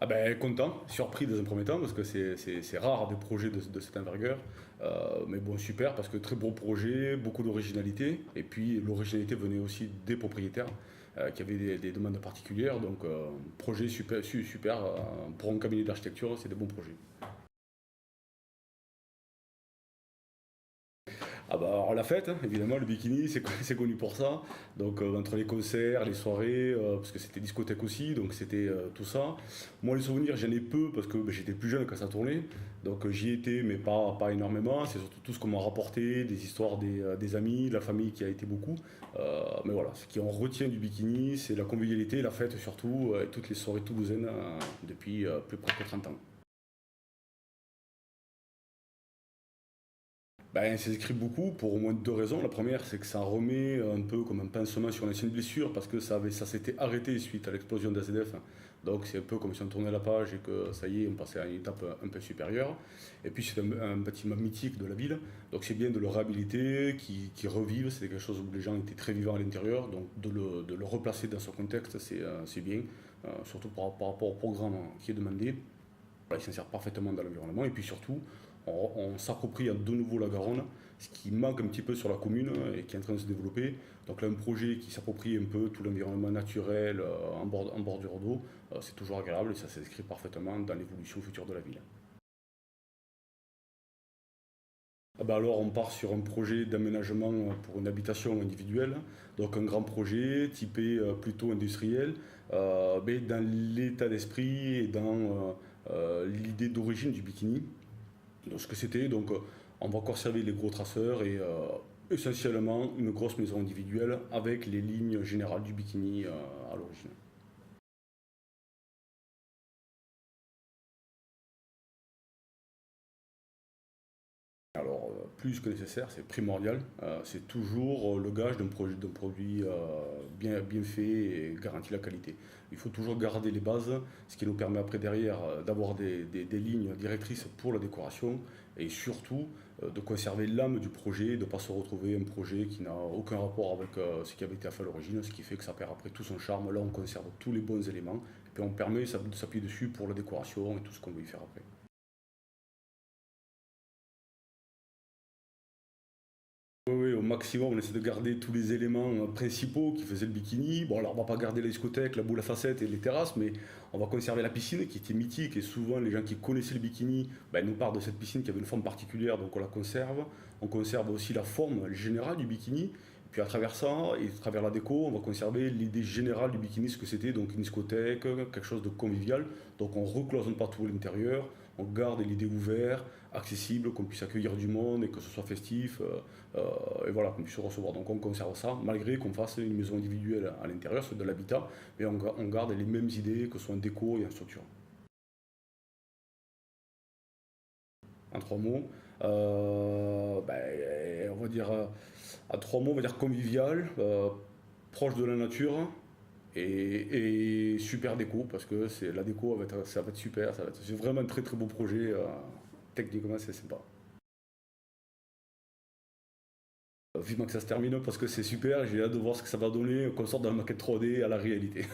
Ah ben content, surpris dans un premier temps parce que c'est rare des projets de cette envergure. Mais bon, super parce que très beau projet, beaucoup d'originalité. Et puis l'originalité venait aussi des propriétaires qui avaient des demandes particulières. Donc projet super, super pour un cabinet d'architecture, c'est des bons projets. Ah bah alors la fête, hein, évidemment, le bikini, c'est connu pour ça. Donc entre les concerts, les soirées, parce que c'était discothèque aussi, donc c'était tout ça. Moi les souvenirs, j'en ai peu parce que bah, j'étais plus jeune quand ça tournait. Donc j'y étais, mais pas énormément. C'est surtout tout ce qu'on m'a rapporté, des histoires des amis, de la famille qui a été beaucoup. Mais voilà, ce qui en retient du bikini, c'est la convivialité, la fête surtout, et toutes les soirées toulousaines depuis plus près de 30 ans. Ben, ça s'écrit beaucoup pour au moins deux raisons. La première, c'est que ça remet un peu comme un pansement sur une ancienne blessure parce que ça s'était arrêté suite à l'explosion d'AZF. Donc c'est un peu comme si on tournait la page et que ça y est, on passait à une étape un peu supérieure. Et puis c'est un bâtiment mythique de la ville. Donc c'est bien de le réhabiliter, qui revive. C'est quelque chose où les gens étaient très vivants à l'intérieur. Donc de le replacer dans ce contexte, c'est bien. Surtout par rapport au programme qui est demandé. Voilà, il s'insère parfaitement dans l'environnement. Et puis surtout, on s'approprie de nouveau la Garonne, ce qui manque un petit peu sur la commune et qui est en train de se développer. Donc là, un projet qui s'approprie un peu tout l'environnement naturel en bordure d'eau, c'est toujours agréable et ça s'inscrit parfaitement dans l'évolution future de la ville. Ah bah alors on part sur un projet d'aménagement pour une habitation individuelle, donc un grand projet typé plutôt industriel, mais dans l'état d'esprit et dans l'idée d'origine du bikini. Donc, ce que c'était, donc on va conserver les gros traceurs et essentiellement une grosse maison individuelle avec les lignes générales du bikini à l'origine. Alors, plus que nécessaire, c'est primordial. C'est toujours le gage d'un produit bien fait et garantit la qualité. Il faut toujours garder les bases, ce qui nous permet après derrière d'avoir des lignes directrices pour la décoration et surtout de conserver l'âme du projet, de ne pas se retrouver un projet qui n'a aucun rapport avec ce qui avait été fait à l'origine, ce qui fait que ça perd après tout son charme. Là, on conserve tous les bons éléments et puis on permet de s'appuyer dessus pour la décoration et tout ce qu'on veut y faire après. Oui, oui, au maximum, on essaie de garder tous les éléments principaux qui faisaient le bikini. Bon, alors on va pas garder la discothèque, la boule à facettes et les terrasses, mais on va conserver la piscine qui était mythique et souvent les gens qui connaissaient le bikini ben, nous parlent de cette piscine qui avait une forme particulière, donc on la conserve. On conserve aussi la forme générale du bikini. Puis à travers ça et à travers la déco, on va conserver l'idée générale du bikini, ce que c'était, donc une discothèque, quelque chose de convivial. Donc on recloisonne pas tout l'intérieur, on garde l'idée ouverte, accessible, qu'on puisse accueillir du monde et que ce soit festif. Et voilà, qu'on puisse recevoir. Donc on conserve ça, malgré qu'on fasse une maison individuelle à l'intérieur, c'est de l'habitat, mais on garde les mêmes idées, que ce soit en déco et en structure. En trois mots, ben, on va dire, à trois mots, on va dire convivial, proche de la nature et super déco, parce que la déco ça va être super, c'est vraiment un très très beau projet, techniquement c'est sympa. Vivement que ça se termine parce que c'est super, j'ai hâte de voir ce que ça va donner, qu'on sorte de la maquette 3D à la réalité.